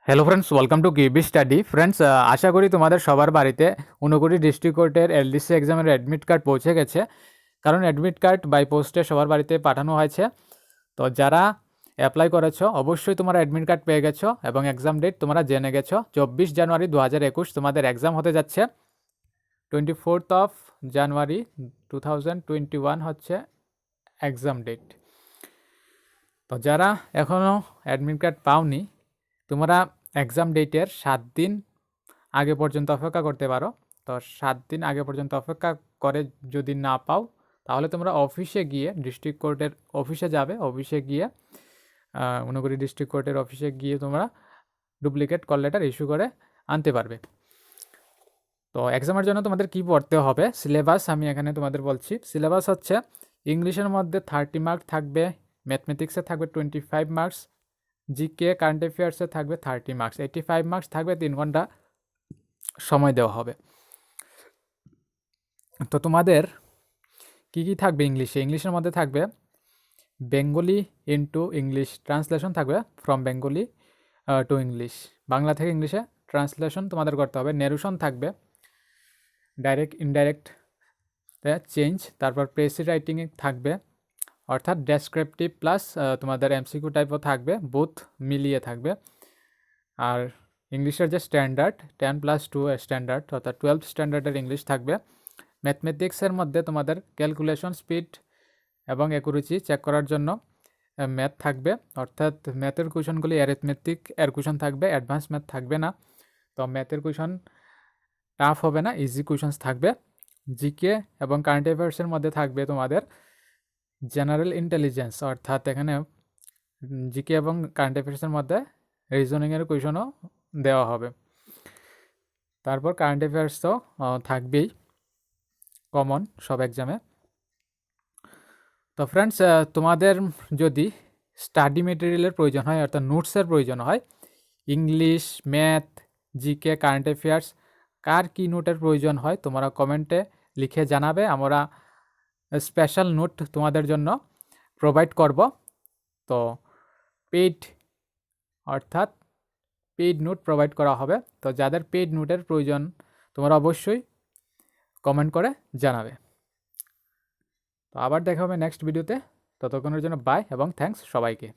Hello friends, welcome to QB study. Friends, আশা করি তোমাদের সবার বাড়িতে ঊনকোটি ডিস্ট্রিক্ট কোর্টের এলডিসি এক্সামের অ্যাডমিট কার্ড পৌঁছে গেছে, কারণ অ্যাডমিট কার্ড বাই পোস্টে সবার বাড়িতে পাঠানো হয়েছে। তো যারা অ্যাপ্লাই করেছো অবশ্যই তোমরা অ্যাডমিট কার্ড পেয়ে গেছো এবং এক্সাম ডেট তোমরা জেনে গেছো। 24 জানুয়ারি 2021 তোমাদের এক্সাম হতে যাচ্ছে। 24 জানুয়ারি 2021 হচ্ছে এক্সাম ডেট। তো যারা এখনও অ্যাডমিট কার্ড পাওনি, তোমরা এক্সাম ডেটের 7 দিন আগে পর্যন্ত অপেক্ষা করতে পারো। তো 7 দিন আগে পর্যন্ত অপেক্ষা করে যদি না পাও, তাহলে তোমরা অফিসে গিয়ে ডিস্ট্রিক্ট কোর্টের অফিসে যাবে। অফিসে গিয়ে ঊনকোটি ডিস্ট্রিক্ট কোর্টের অফিসে গিয়ে তোমরা ডুপ্লিকেট কল লেটার ইস্যু করে আনতে পারবে। তো এক্সামের জন্য তোমাদের কি পড়তে হবে, সিলেবাস আমি এখানে তোমাদের বলছি। সিলেবাস হচ্ছে ইংলিশের মধ্যে 30 মার্কস থাকবে, ম্যাথমেটিক্সে থাকবে 25 মার্কস, জিকে কারেন্ট অ্যাফেয়ার্সে থাকবে 30 মার্কস, 85 মার্কস থাকবে। 3 ঘন্টা সময় দেওয়া হবে। তো তোমাদের কি কি থাকবে ইংলিশের মধ্যে থাকবে বেঙ্গলি ইনটু ইংলিশ ট্রান্সলেশন থাকবে, from Bengali to English, Bangla থেকে ইংলিশে ট্রান্সলেশন তোমাদের করতে হবে। নেরুশন থাকবে, ডাইরেক্ট ইনডাইরেক্ট চেঞ্জ, তারপর প্রেসি রাইটিং থাকবে, অর্থাৎ ডেসক্রিপটিভ প্লাস তোমাদের এমসিকিউ টাইপও থাকবে, বোথ মিলিয়ে থাকবে। আর ইংলিশের যে স্ট্যান্ডার্ড 10+2 স্ট্যান্ডার্ড, অর্থাৎ 12 স্ট্যান্ডার্ডের ইংলিশ থাকবে। ম্যাথমেটিক্সের মধ্যে তোমাদের ক্যালকুলেশন স্পিড এবং অ্যাকুরেসি চেক করার জন্য ম্যাথ থাকবে, অর্থাৎ ম্যাথের কোয়েশনগুলি অ্যারিথমেটিক এর কোয়েশন থাকবে, অ্যাডভান্স ম্যাথ থাকবে না। তো ম্যাথের কোয়েশন টাফ হবে না, ইজি কোয়েশনস থাকবে। জিকে এবং কারেন্ট অ্যাফেয়ার্সের মধ্যে থাকবে তোমাদের জেনারেল ইন্টেলিজেন্স, অর্থাৎ এখানে জিকে এবং কারেন্ট অ্যাফেয়ার্সের মধ্যে রিজনিংয়ের কোয়েশনও দেওয়া হবে। তারপর কারেন্ট অ্যাফেয়ার্স তো থাকবেই কমন সব এক্সামে। তো ফ্রেন্ডস, তোমাদের যদি স্টাডি মেটেরিয়ালের প্রয়োজন হয়, অর্থাৎ নোটসের প্রয়োজন হয়, English, math, GK, current affairs, কার কী নোটের প্রয়োজন হয় তোমরা কমেন্টে লিখে জানাবে। আমরা স্পেশাল নোট তোমাদের জন্য প্রোভাইড করব। তো পেইড, অর্থাৎ পেইড নোট প্রোভাইড করা হবে। তো যাদের পেইড নোটের প্রয়োজন তোমরা অবশ্যই কমেন্ট করে জানাবে। তো আবার দেখা হবে নেক্সট ভিডিওতে। ততক্ষণের জন্য বাই এবং থ্যাঙ্কস সবাইকে।